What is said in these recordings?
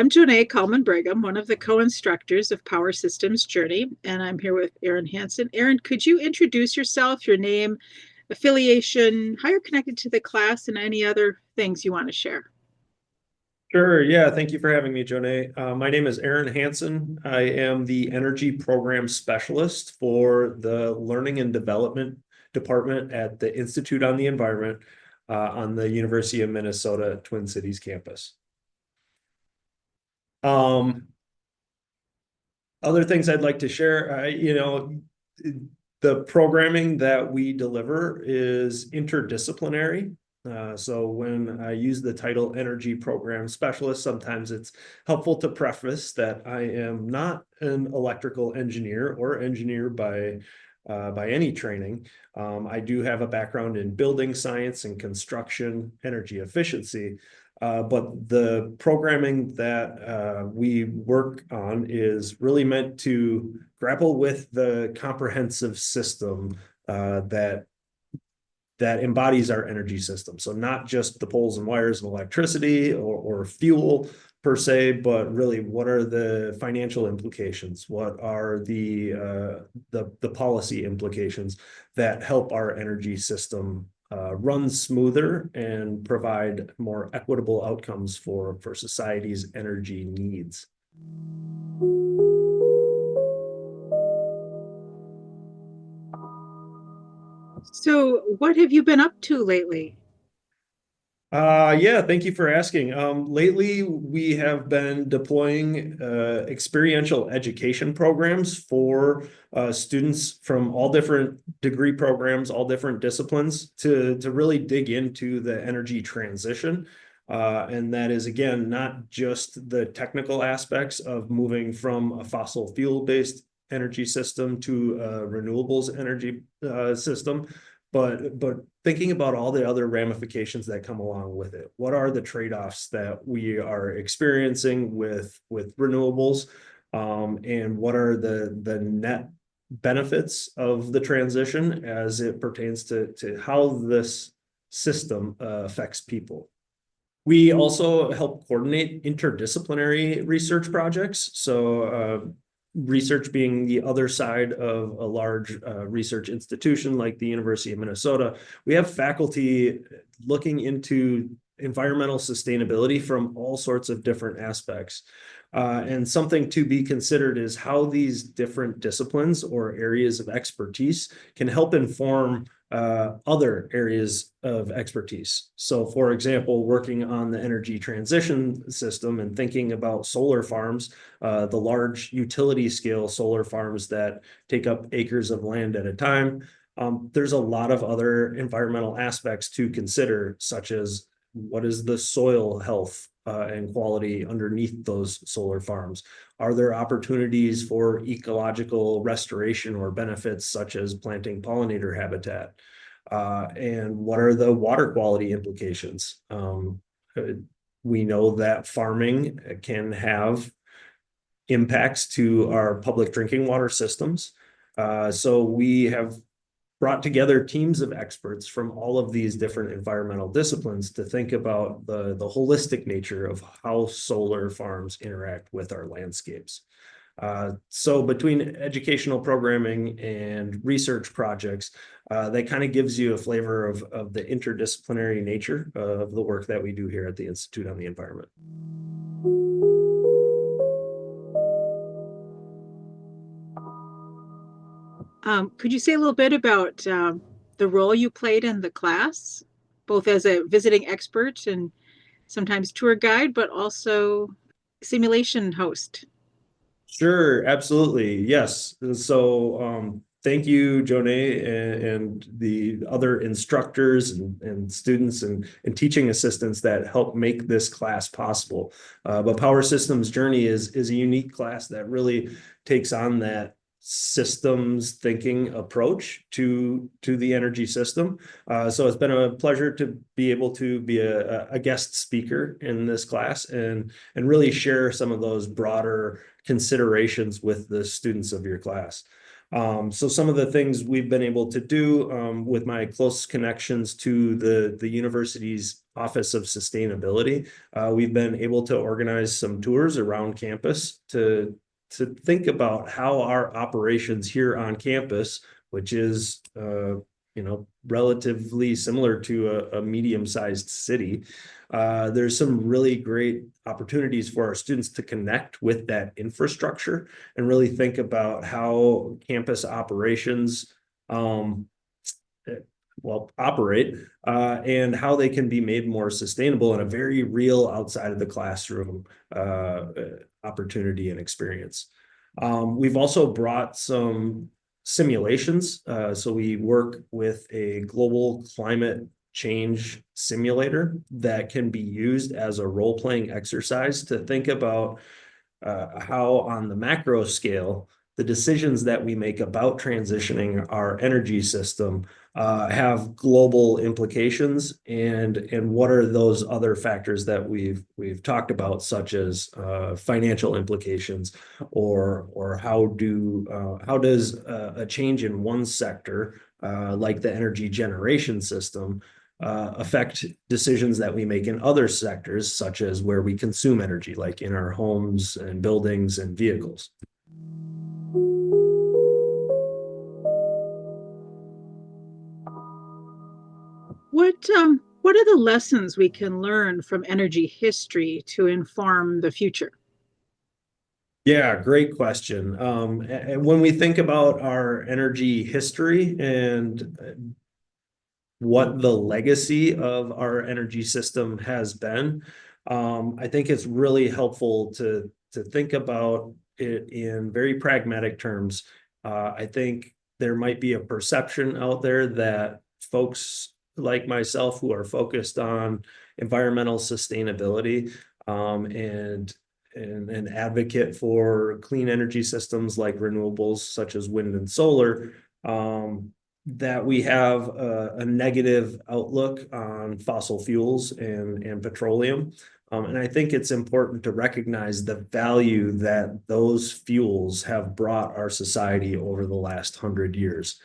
I'm Jonae Coleman-Brigham, one of the co-instructors of Power Systems Journey, and I'm here with Aaron Hanson. Aaron, could you introduce yourself, your name, affiliation, how you're connected to the class, and any other things you want to share? Sure. Yeah. Thank you for having me, Jonae. My name is Aaron Hanson. I am the Energy Program Specialist for the Learning and Development Department at the Institute on the Environment on the University of Minnesota Twin Cities campus. Other things I'd like to share, the programming that we deliver is interdisciplinary. So when I use the title Energy Program Specialist, sometimes it's helpful to preface that I am not an electrical engineer or engineer by any training. I do have a background in building science and construction, energy efficiency. But the programming that we work on is really meant to grapple with the comprehensive system that embodies our energy system. So not just the poles and wires of electricity or fuel per se, but really what are the financial implications? What are the policy implications that help our energy system run smoother and provide more equitable outcomes for society's energy needs. So, what have you been up to lately? Yeah, thank you for asking. Lately, we have been deploying experiential education programs for students from all different degree programs, all different disciplines to really dig into the energy transition. And that is, again, not just the technical aspects of moving from a fossil fuel-based energy system to a renewables energy system, but thinking about all the other ramifications that come along with it. What are the trade-offs that we are experiencing with renewables, and what are the net benefits of the transition as it pertains to how this system affects people? We also help coordinate interdisciplinary research projects. So research being the other side of a large research institution like the University of Minnesota, we have faculty looking into environmental sustainability from all sorts of different aspects. And something to be considered is how these different disciplines or areas of expertise can help inform other areas of expertise. So, for example, working on the energy transition system and thinking about solar farms, the large utility scale solar farms that take up acres of land at a time, there's a lot of other environmental aspects to consider, such as what is the soil health and quality underneath those solar farms? Are there opportunities for ecological restoration or benefits such as planting pollinator habitat? And what are the water quality implications? We know that farming can have impacts to our public drinking water systems. So we have brought together teams of experts from all of these different environmental disciplines to think about the holistic nature of how solar farms interact with our landscapes. So between educational programming and research projects, that kind of gives you a flavor of the interdisciplinary nature of the work that we do here at the Institute on the Environment. Could you say a little bit about the role you played in the class, both as a visiting expert and sometimes tour guide, but also simulation host? Sure, absolutely. Yes. So thank you, Jonae, and the other instructors and students and teaching assistants that help make this class possible. But Power Systems Journey is a unique class that really takes on that systems thinking approach to the energy system. So it's been a pleasure to be able to be a guest speaker in this class and really share some of those broader considerations with the students of your class. So some of the things we've been able to do with my close connections to the university's Office of Sustainability, we've been able to organize some tours around campus to think about how our operations here on campus, which is relatively similar to a medium-sized city. There's some really great opportunities for our students to connect with that infrastructure and really think about how campus operations operate and how they can be made more sustainable in a very real outside of the classroom opportunity and experience. We've also brought some simulations. So we work with a global climate change simulator that can be used as a role-playing exercise to think about how on the macro scale, the decisions that we make about transitioning our energy system have global implications, and what are those other factors that we've talked about, such as financial implications, or how does a change in one sector like the energy generation system affect decisions that we make in other sectors, such as where we consume energy, like in our homes and buildings and vehicles. What are the lessons we can learn from energy history to inform the future? Yeah, great question. When we think about our energy history and what the legacy of our energy system has been, I think it's really helpful to think about it in very pragmatic terms. I think there might be a perception out there that folks like myself who are focused on environmental sustainability and an advocate for clean energy systems like renewables, such as wind and solar, that we have a negative outlook on fossil fuels and petroleum. And I think it's important to recognize the value that those fuels have brought our society over the last 100 years.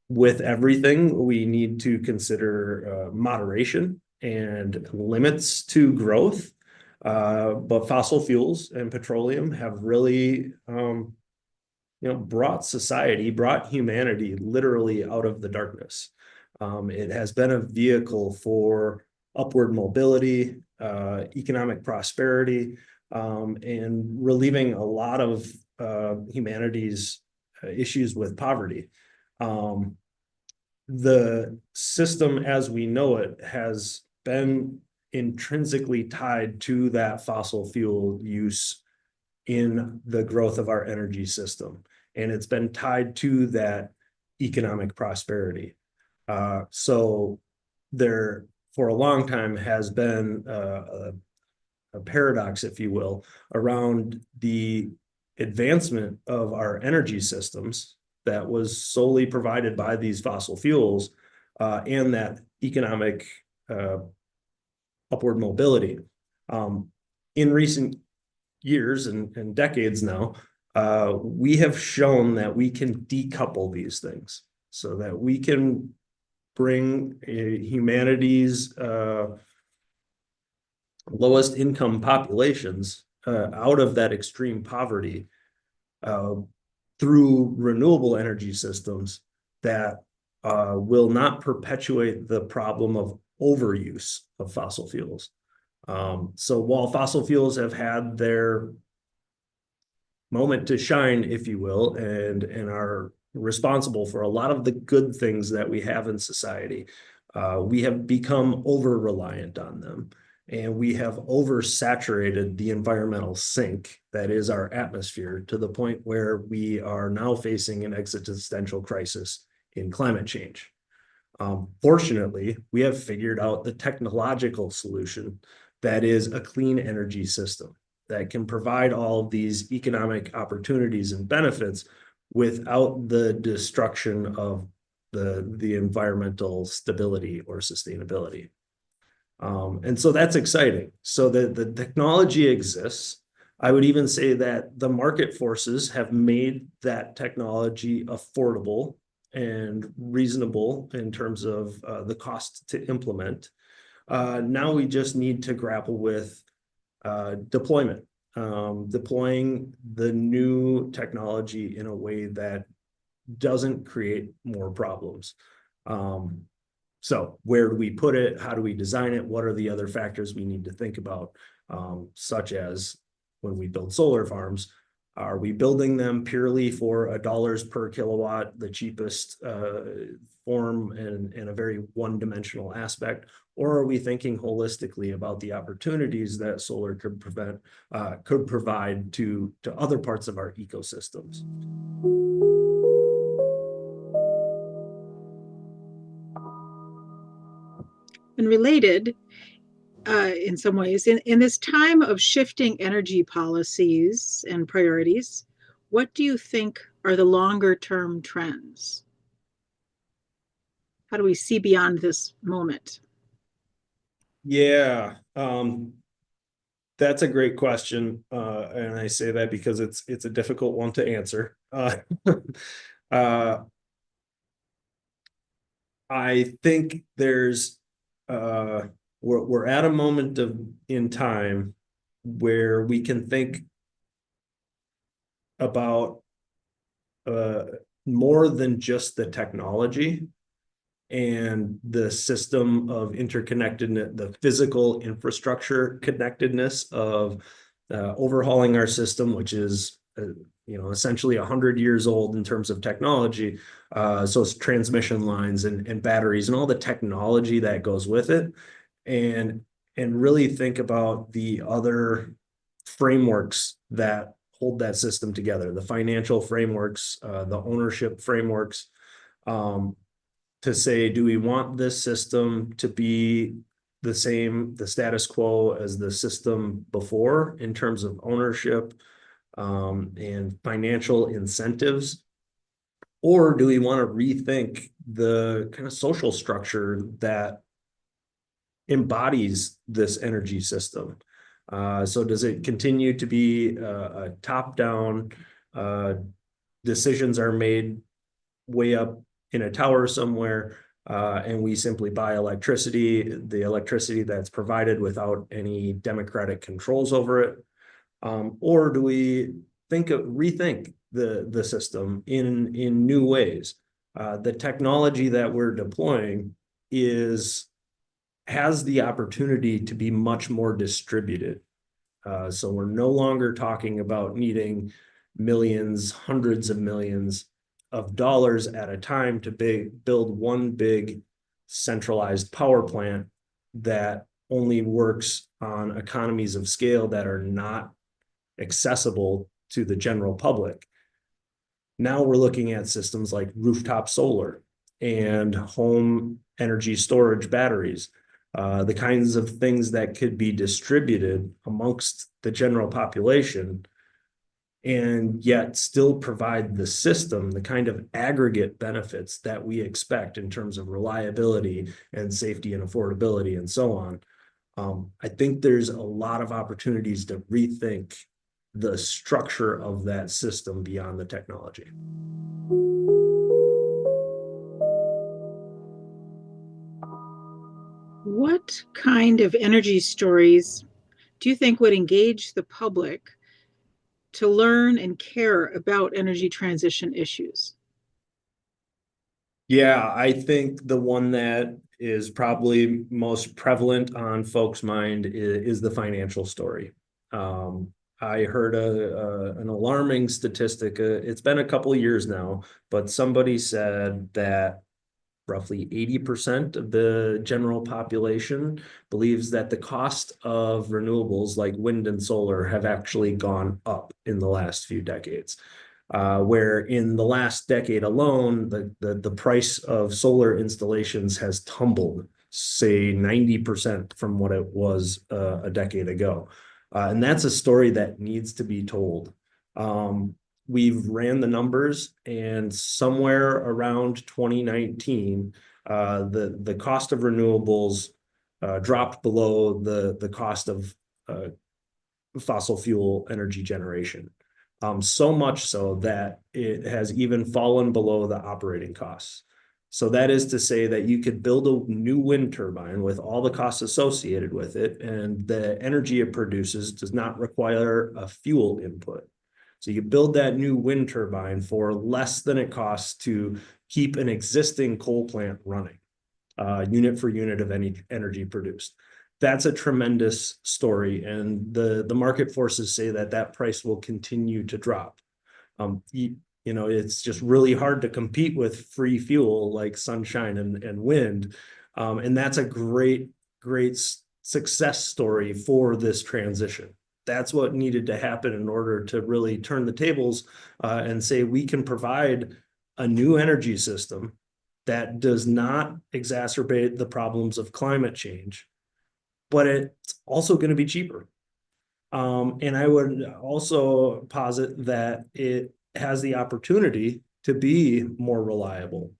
With everything, we need to consider moderation and limits to growth. But fossil fuels and petroleum have really brought humanity literally out of the darkness. It has been a vehicle for upward mobility, economic prosperity, and relieving a lot of humanity's issues with poverty. The system as we know it has been intrinsically tied to that fossil fuel use in the growth of our energy system. And it's been tied to that economic prosperity. So there, for a long time, has been a paradox, if you will, around the advancement of our energy systems that was solely provided by these fossil fuels and that economic upward mobility. In recent years and decades now, we have shown that we can decouple these things so that we can bring humanity's lowest income populations out of that extreme poverty through renewable energy systems that will not perpetuate the problem of overuse of fossil fuels. So while fossil fuels have had their moment to shine, if you will, and are responsible for a lot of the good things that we have in society, we have become over-reliant on them. And we have oversaturated the environmental sink that is our atmosphere to the point where we are now facing an existential crisis in climate change. Fortunately, we have figured out the technological solution that is a clean energy system that can provide all of these economic opportunities and benefits without the destruction of the environmental stability or sustainability. And so that's exciting. So the technology exists. I would even say that the market forces have made that technology affordable and reasonable in terms of the cost to implement. Now we just need to grapple with deployment, deploying the new technology in a way that doesn't create more problems. So where do we put it? How do we design it? What are the other factors we need to think about, such as when we build solar farms? Are we building them purely for dollars per kilowatt, the cheapest form and a very one-dimensional aspect? Or are we thinking holistically about the opportunities that solar could provide to other parts of our ecosystems? And related, in some ways, in this time of shifting energy policies and priorities, what do you think are the longer term trends? How do we see beyond this moment? Yeah, that's a great question, and I say that because it's a difficult one to answer. Uh, I think there's we're at a moment in time where we can think about uh, more than just the technology and the system of interconnectedness, the physical infrastructure connectedness of overhauling our system, which is essentially 100 years old in terms of technology. So it's transmission lines and batteries and all the technology that goes with it, and really think about the other frameworks that hold that system together, the financial frameworks, the ownership frameworks. To say, do we want this system to be the status quo as the system before in terms of ownership and financial incentives? Or do we want to rethink the kind of social structure that embodies this energy system? So does it continue to be a top-down, decisions are made way up in a tower somewhere, and we simply buy electricity, the electricity that's provided without any democratic controls over it? Or do we rethink the system in new ways? The technology that we're deploying has the opportunity to be much more distributed. So we're no longer talking about needing millions, hundreds of millions of dollars at a time to build one big centralized power plant that only works on economies of scale that are not accessible to the general public. Now we're looking at systems like rooftop solar and home energy storage batteries, the kinds of things that could be distributed amongst the general population and yet still provide the system the kind of aggregate benefits that we expect in terms of reliability and safety and affordability and so on. I think there's a lot of opportunities to rethink the structure of that system beyond the technology. What kind of energy stories do you think would engage the public to learn and care about energy transition issues? Yeah, I think the one that is probably most prevalent on folks' mind is the financial story. I heard an alarming statistic. It's been a couple of years now, but somebody said that roughly 80% of the general population believes that the cost of renewables like wind and solar have actually gone up in the last few decades. Where in the last decade alone, the price of solar installations has tumbled, say 90% from what it was a decade ago. And that's a story that needs to be told. We've ran the numbers, and somewhere around 2019, the cost of renewables dropped below the cost of fossil fuel energy generation. So much so that it has even fallen below the operating costs. So that is to say that you could build a new wind turbine with all the costs associated with it, and the energy it produces does not require a fuel input. So you build that new wind turbine for less than it costs to keep an existing coal plant running, unit for unit of any energy produced. That's a tremendous story, and the market forces say that that price will continue to drop. You know, it's just really hard to compete with free fuel like sunshine and wind. And that's a great, great success story for this transition. That's what needed to happen in order to really turn the tables and say we can provide a new energy system that does not exacerbate the problems of climate change, but it's also going to be cheaper. And I would also posit that it has the opportunity to be more reliable,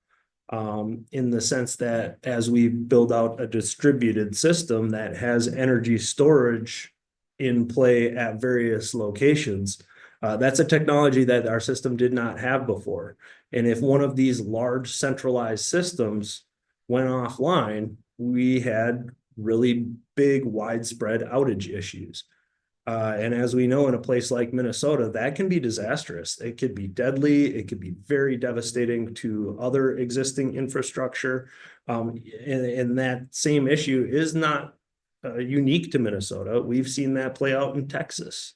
in the sense that as we build out a distributed system that has energy storage in play at various locations, that's a technology that our system did not have before. And if one of these large centralized systems went offline, we had really big widespread outage issues. And as we know, in a place like Minnesota, that can be disastrous. It could be deadly. It could be very devastating to other existing infrastructure. And that same issue is not unique to Minnesota. We've seen that play out in Texas.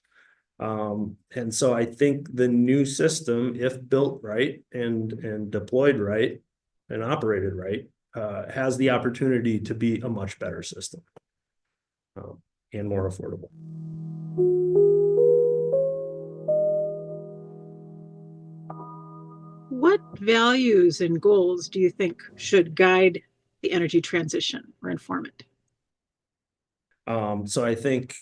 And so I think the new system, if built right and deployed right and operated right, has the opportunity to be a much better system, and more affordable. What values and goals do you think should guide the energy transition or inform it? So I think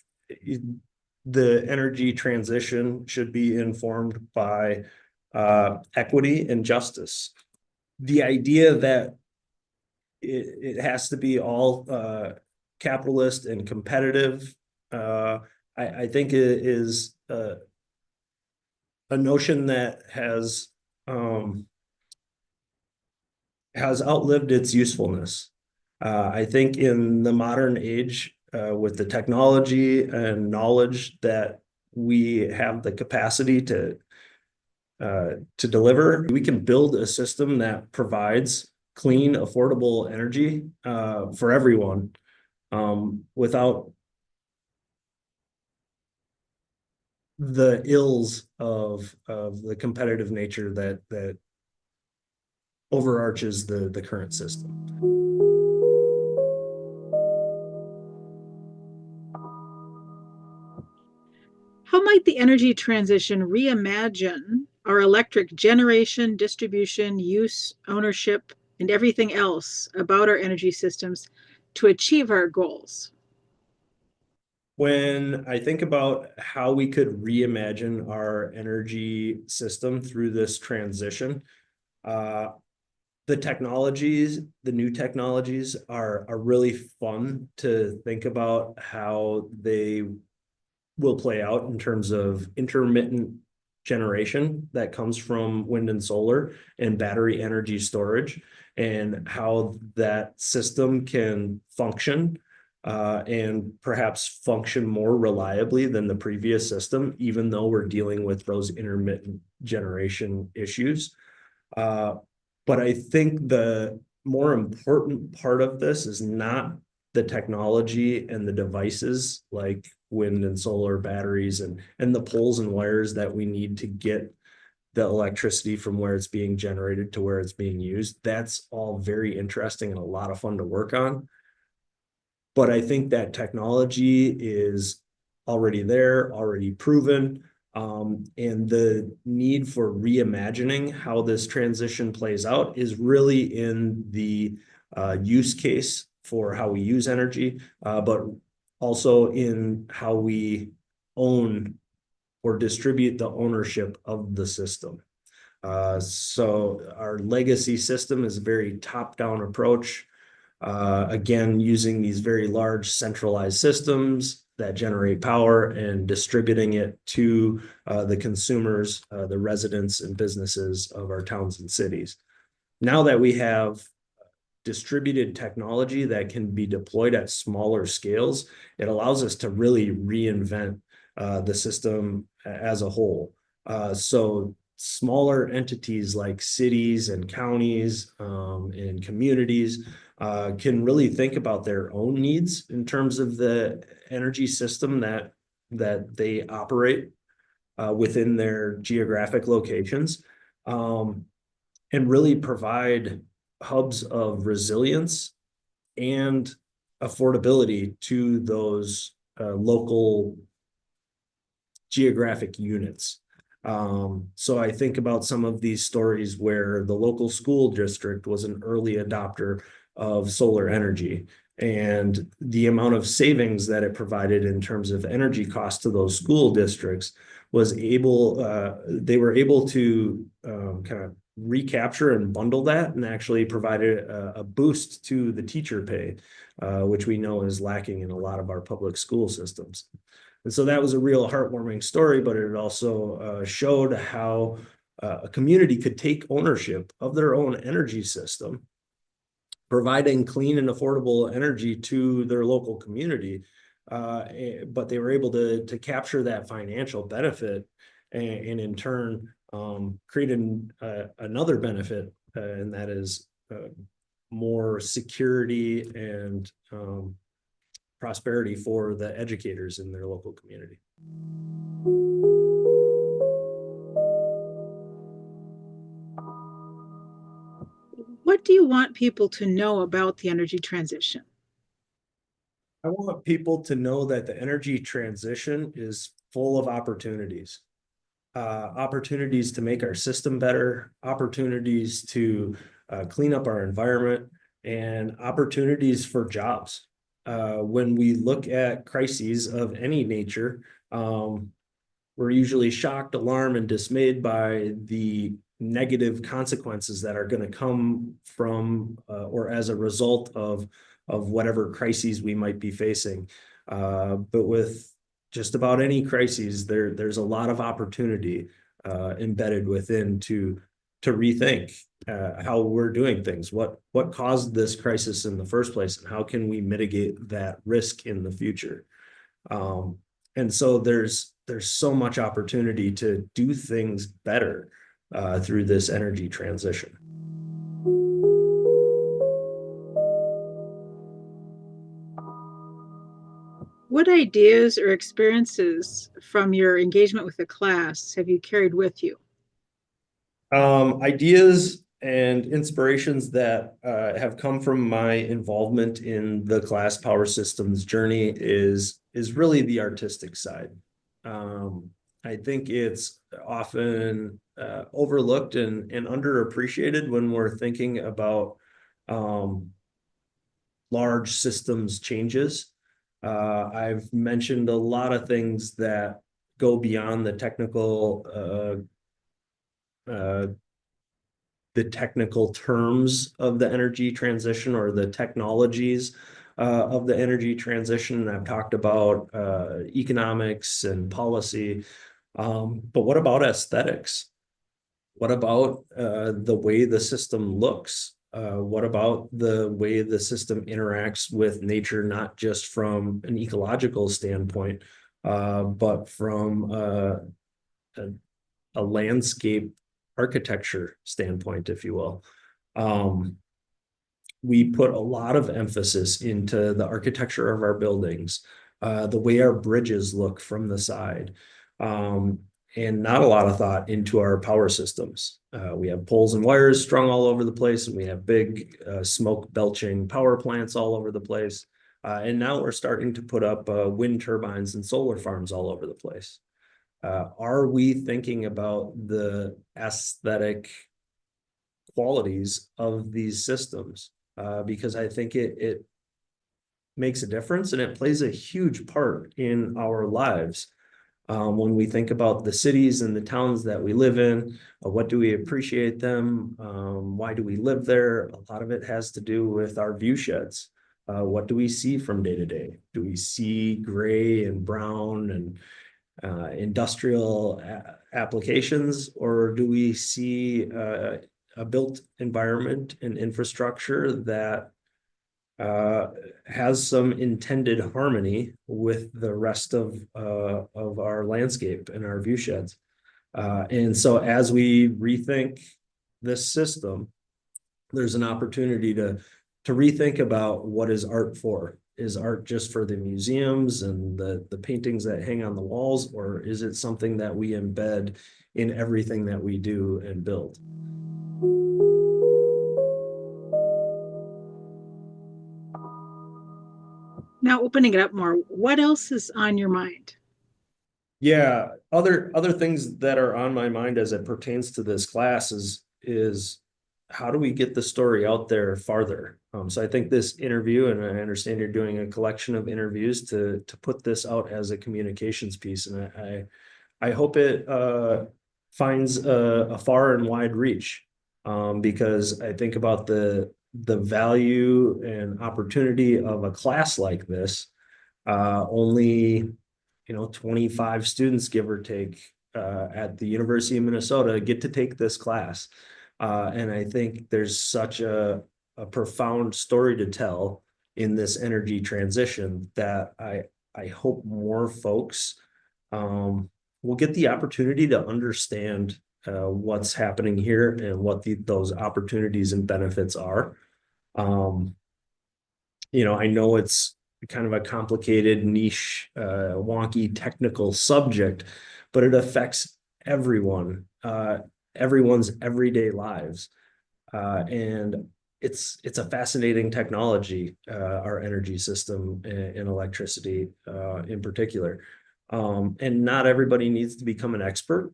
the energy transition should be informed by equity and justice. The idea that it has to be all capitalist and competitive, I think it is a notion that has outlived its usefulness. I think in the modern age, with the technology and knowledge that we have the capacity to deliver, we can build a system that provides clean, affordable energy for everyone, without the ills of the competitive nature that overarches the current system. How might the energy transition reimagine our electric generation, distribution, use, ownership, and everything else about our energy systems to achieve our goals? When I think about how we could reimagine our energy system through this transition, the technologies, the new technologies are really fun to think about how they will play out in terms of intermittent generation that comes from wind and solar and battery energy storage, and how that system can function and perhaps function more reliably than the previous system, even though we're dealing with those intermittent generation issues. But I think the more important part of this is not the technology and the devices like wind and solar batteries and the poles and wires that we need to get the electricity from where it's being generated to where it's being used. That's all very interesting and a lot of fun to work on. But I think that technology is already there, already proven. And the need for reimagining how this transition plays out is really in the use case for how we use energy, but also in how we own or distribute the ownership of the system. So our legacy system is a very top-down approach. Again, using these very large centralized systems that generate power and distributing it to the consumers, the residents and businesses of our towns and cities. Now that we have distributed technology that can be deployed at smaller scales, it allows us to really reinvent the system as a whole. So smaller entities like cities and counties and communities can really think about their own needs in terms of the energy system that they operate within their geographic locations, and really provide hubs of resilience and affordability to those local geographic units. So I think about some of these stories where the local school district was an early adopter of solar energy, and the amount of savings that it provided in terms of energy costs to those school districts was they were able to kind of recapture and bundle that, and actually provided a boost to the teacher pay, which we know is lacking in a lot of our public school systems. And so that was a real heartwarming story, but it also showed how a community could take ownership of their own energy system, providing clean and affordable energy to their local community. But they were able to capture that financial benefit and in turn create another benefit, and that is more security and prosperity for the educators in their local community. What do you want people to know about the energy transition? I want people to know that the energy transition is full of opportunities. Opportunities to make our system better, opportunities to clean up our environment, and opportunities for jobs. When we look at crises of any nature, we're usually shocked, alarmed, and dismayed by the negative consequences that are going to come from or as a result of whatever crises we might be facing. But with just about any crises, there's a lot of opportunity embedded within to rethink how we're doing things. What caused this crisis in the first place, and how can we mitigate that risk in the future? And so there's so much opportunity to do things better through this energy transition. What ideas or experiences from your engagement with the class have you carried with you? Ideas and inspirations that have come from my involvement in the class power systems journey is really the artistic side. I think it's often overlooked and underappreciated when we're thinking about large systems changes. I've mentioned a lot of things that go beyond the technical terms of the energy transition or the technologies of the energy transition. I've talked about economics and policy, but what about aesthetics? What about the way the system looks? What about the way the system interacts with nature, not just from an ecological standpoint, but from a landscape architecture standpoint, if you will? We put a lot of emphasis into the architecture of our buildings, the way our bridges look from the side, and not a lot of thought into our power systems. We have poles and wires strung all over the place, and we have big smoke belching power plants all over the place. And now we're starting to put up wind turbines and solar farms all over the place. Are we thinking about the aesthetic qualities of these systems? Because I think it makes a difference, and it plays a huge part in our lives. When we think about the cities and the towns that we live in, what do we appreciate them? Why do we live there? A lot of it has to do with our view sheds. What do we see from day to day? Do we see gray and brown and industrial applications, or do we see a built environment and infrastructure that has some intended harmony with the rest of our landscape and our view sheds? And so as we rethink this system, there's an opportunity to rethink about what is art for. Is art just for the museums and the paintings that hang on the walls, or is it something that we embed in everything that we do and build? Now, opening it up more, what else is on your mind? Yeah, other things that are on my mind as it pertains to this class is how do we get the story out there farther? So I think this interview, and I understand you're doing a collection of interviews to put this out as a communications piece, and I hope it finds a far and wide reach, because I think about the value and opportunity of a class like this. Only 25 students, give or take, at the University of Minnesota get to take this class. And I think there's such a profound story to tell in this energy transition that I hope more folks will get the opportunity to understand what's happening here and what those opportunities and benefits are. Um, I know it's kind of a complicated, niche, wonky, technical subject, but it affects everyone, everyone's everyday lives. And it's a fascinating technology, our energy system and electricity in particular. And not everybody needs to become an expert,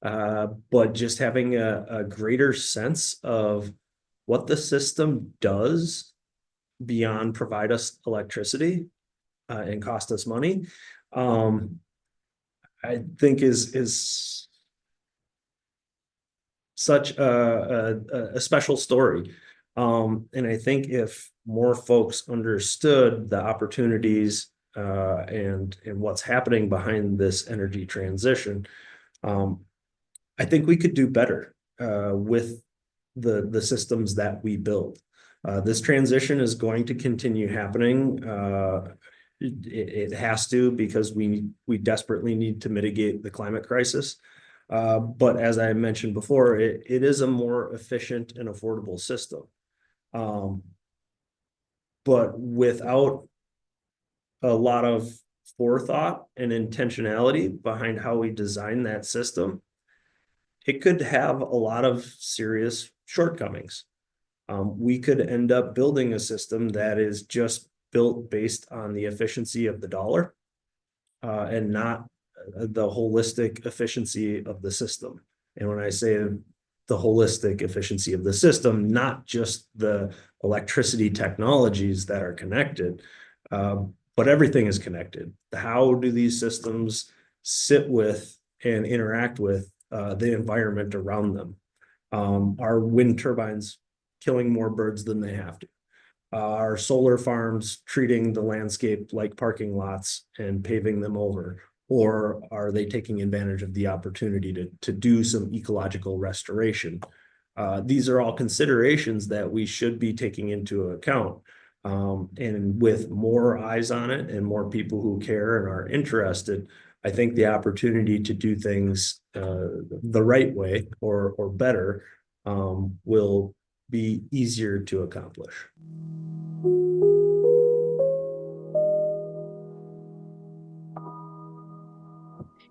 but just having a greater sense of what the system does beyond provide us electricity and cost us money, I think is such a special story. And I think if more folks understood the opportunities and what's happening behind this energy transition, I think we could do better with the systems that we build. This transition is going to continue happening. It has to, because we desperately need to mitigate the climate crisis. But as I mentioned before, it is a more efficient and affordable system. But without a lot of forethought and intentionality behind how we design that system, it could have a lot of serious shortcomings. We could end up building a system that is just built based on the efficiency of the dollar, and not the holistic efficiency of the system. And when I say the holistic efficiency of the system, not just the electricity technologies that are connected, but everything is connected. How do these systems sit with and interact with the environment around them? Are wind turbines killing more birds than they have to? Are solar farms treating the landscape like parking lots and paving them over? Or are they taking advantage of the opportunity to do some ecological restoration? These are all considerations that we should be taking into account. And with more eyes on it and more people who care and are interested, I think the opportunity to do things the right way or better will be easier to accomplish.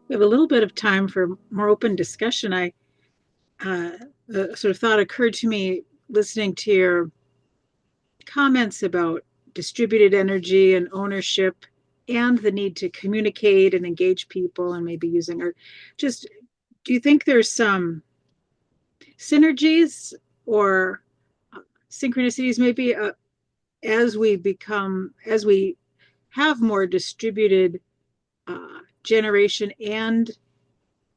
We have a little bit of time for more open discussion. Sort of thought occurred to me listening to your comments about distributed energy and ownership and the need to communicate and engage people and maybe using art. Just, do you think there's some synergies or synchronicities maybe as we have more distributed generation and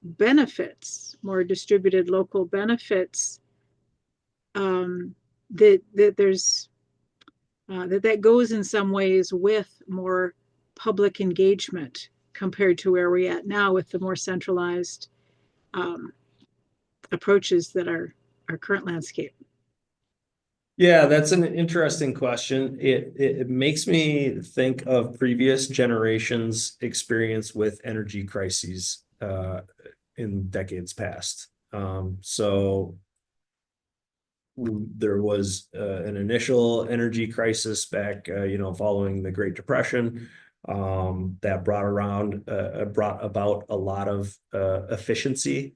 benefits, more distributed local benefits, that there's that goes in some ways with more public engagement compared to where we're at now with the more centralized um, approaches that are our current landscape. Yeah, that's an interesting question. It makes me think of previous generations' experience with energy crises in decades past. So there was an initial energy crisis back, following the Great Depression, that brought about a lot of efficiency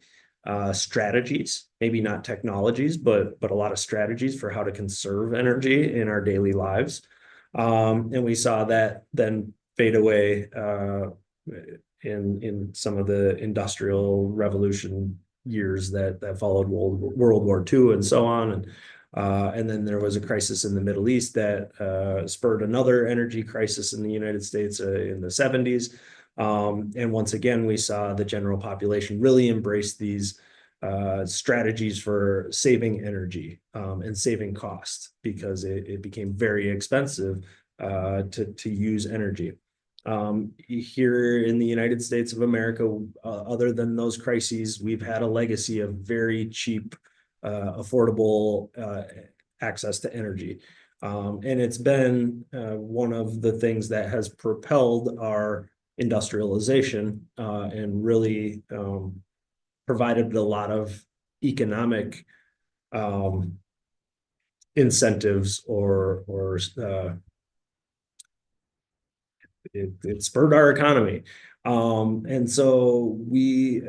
strategies, maybe not technologies, but a lot of strategies for how to conserve energy in our daily lives. And we saw that then fade away in some of the industrial revolution years that followed World War II and so on. And then there was a crisis in the Middle East that spurred another energy crisis in the United States in the 70s. And once again, we saw the general population really embrace these strategies for saving energy and saving costs because it became very expensive to use energy. Here in the United States of America, other than those crises, we've had a legacy of very cheap, affordable access to energy. And it's been one of the things that has propelled our industrialization and really provided a lot of economic incentives or it spurred our economy. And so we,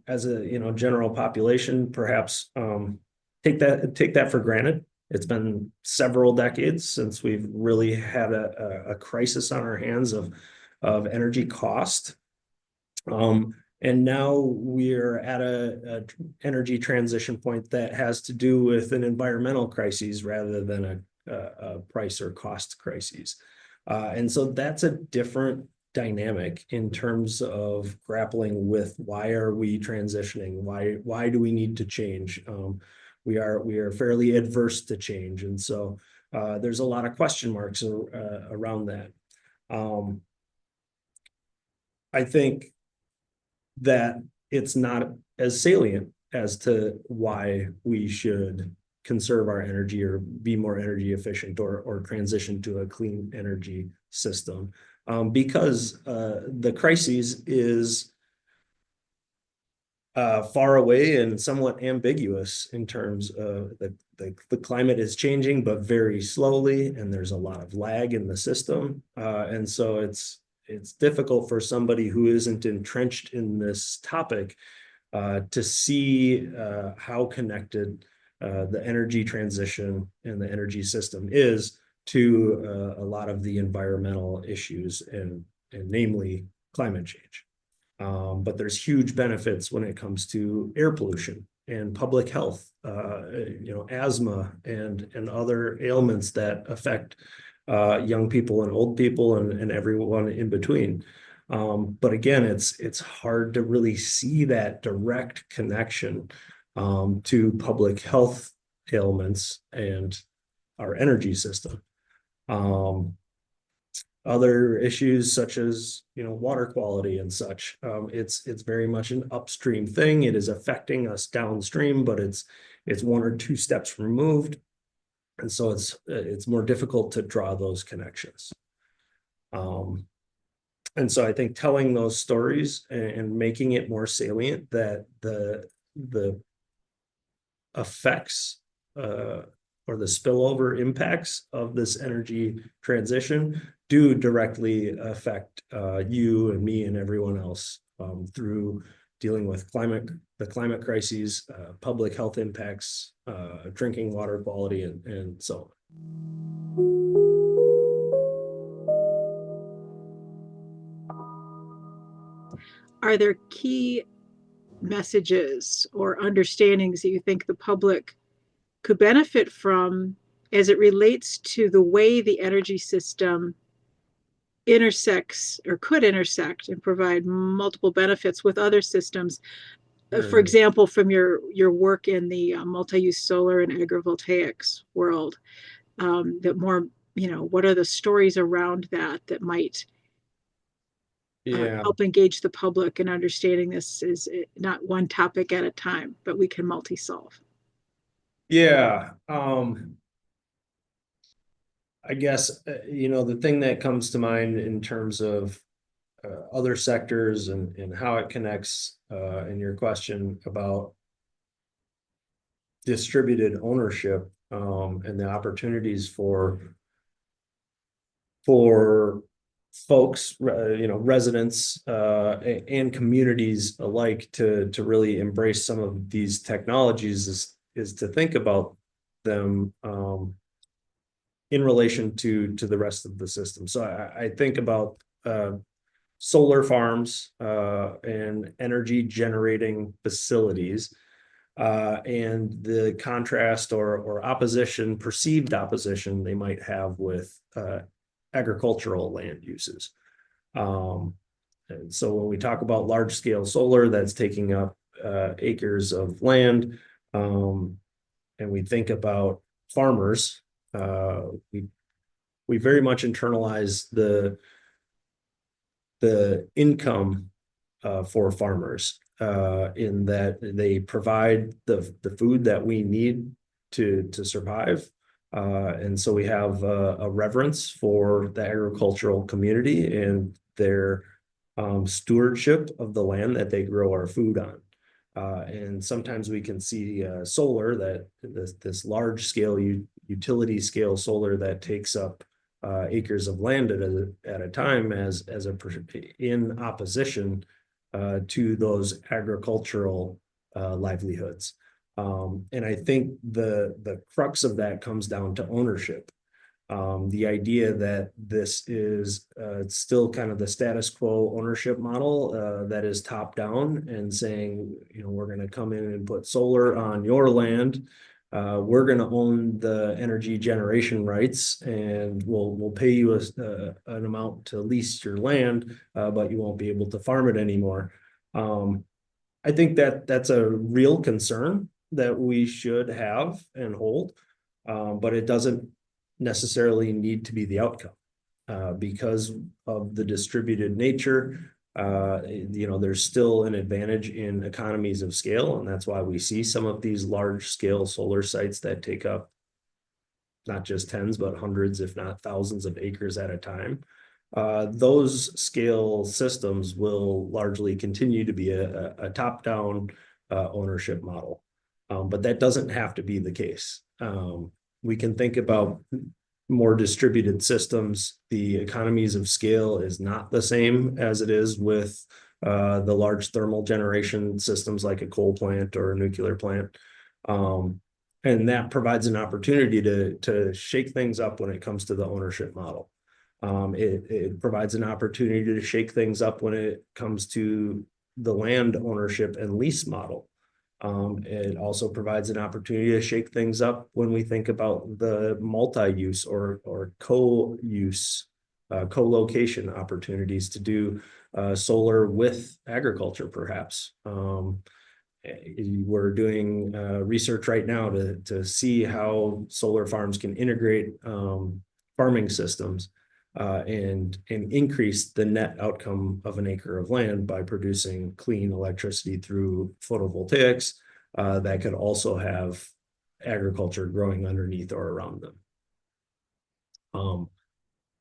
as a general population, perhaps take that for granted. It's been several decades since we've really had a crisis on our hands of energy cost. And now we're at a energy transition point that has to do with an environmental crisis rather than a price or cost crisis. And so that's a different dynamic in terms of grappling with why are we transitioning? Why do we need to change? We are fairly adverse to change. And so there's a lot of question marks around that. I think that it's not as salient as to why we should conserve our energy or be more energy efficient or transition to a clean energy system because the crisis is far away and somewhat ambiguous in terms of the climate is changing, but very slowly, and there's a lot of lag in the system. And so it's difficult for somebody who isn't entrenched in this topic to see how connected the energy transition and the energy system is to a lot of the environmental issues and namely climate change. But there's huge benefits when it comes to air pollution and public health, asthma and other ailments that affect young people and old people and everyone in between. But again, it's hard to really see that direct connection to public health ailments and our energy system. Other issues such as water quality and such, it's very much an upstream thing. It is affecting us downstream, but it's one or two steps removed, and so it's more difficult to draw those connections. And so I think telling those stories and making it more salient that the effects or the spillover impacts of this energy transition do directly affect you and me and everyone else through dealing with the climate crises, public health impacts, drinking water quality, and so on. Are there key messages or understandings that you think the public could benefit from as it relates to the way the energy system intersects or could intersect and provide multiple benefits with other systems? For example, from your work in the multi-use solar and agrivoltaics world, that more what are the stories around that might Yeah. help engage the public in understanding this is not one topic at a time, but we can multi-solve. Yeah. I guess, the thing that comes to mind in terms of other sectors and how it connects in your question about distributed ownership and the opportunities for folks, residents and communities alike to really embrace some of these technologies is to think about them in relation to the rest of the system. So I think about solar farms and energy generating facilities and the contrast or opposition, perceived opposition they might have with agricultural land uses. And so when we talk about large scale solar, that's taking up acres of land, and we think about farmers, we very much internalize the income for farmers in that they provide the food that we need to survive. And so we have a reverence for the agricultural community and their stewardship of the land that they grow our food on. And sometimes we can see solar, that this large scale utility scale solar that takes up acres of land at a time as in opposition to those agricultural livelihoods. And I think the crux of that comes down to ownership. The idea that this is still kind of the status quo ownership model that is top down and saying, we're going to come in and put solar on your land. We're going to own the energy generation rights, and we'll pay you an amount to lease your land, but you won't be able to farm it anymore. I think that's a real concern that we should have and hold, but it doesn't necessarily need to be the outcome because of the distributed nature. There's still an advantage in economies of scale, and that's why we see some of these large scale solar sites that take up not just tens, but hundreds, if not thousands of acres at a time. Those scale systems will largely continue to be a top-down ownership model, but that doesn't have to be the case. We can think about more distributed systems. The economies of scale is not the same as it is with the large thermal generation systems like a coal plant or a nuclear plant. And that provides an opportunity to shake things up when it comes to the ownership model. It provides an opportunity to shake things up when it comes to the land ownership and lease model. It also provides an opportunity to shake things up when we think about the multi-use or co-use, co-location opportunities to do solar with agriculture, perhaps. We're doing research right now to see how solar farms can integrate farming systems and increase the net outcome of an acre of land by producing clean electricity through photovoltaics that could also have agriculture growing underneath or around them.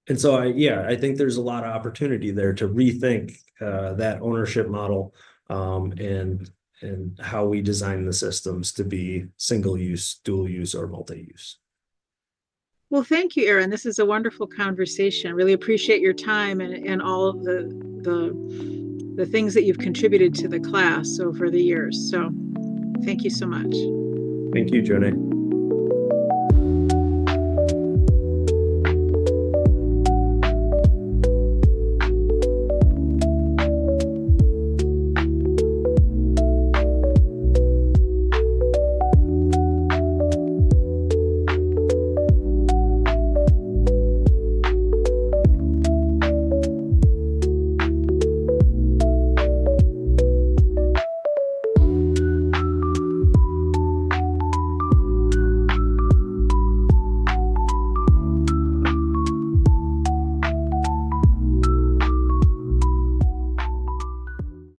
And so I think there's a lot of opportunity there to rethink that ownership model and how we design the systems to be single use, dual use, or multi-use. Well, thank you, Aaron. This is a wonderful conversation. I really appreciate your time and all of the things that you've contributed to the class over the years. So thank you so much. Thank you, Jonay.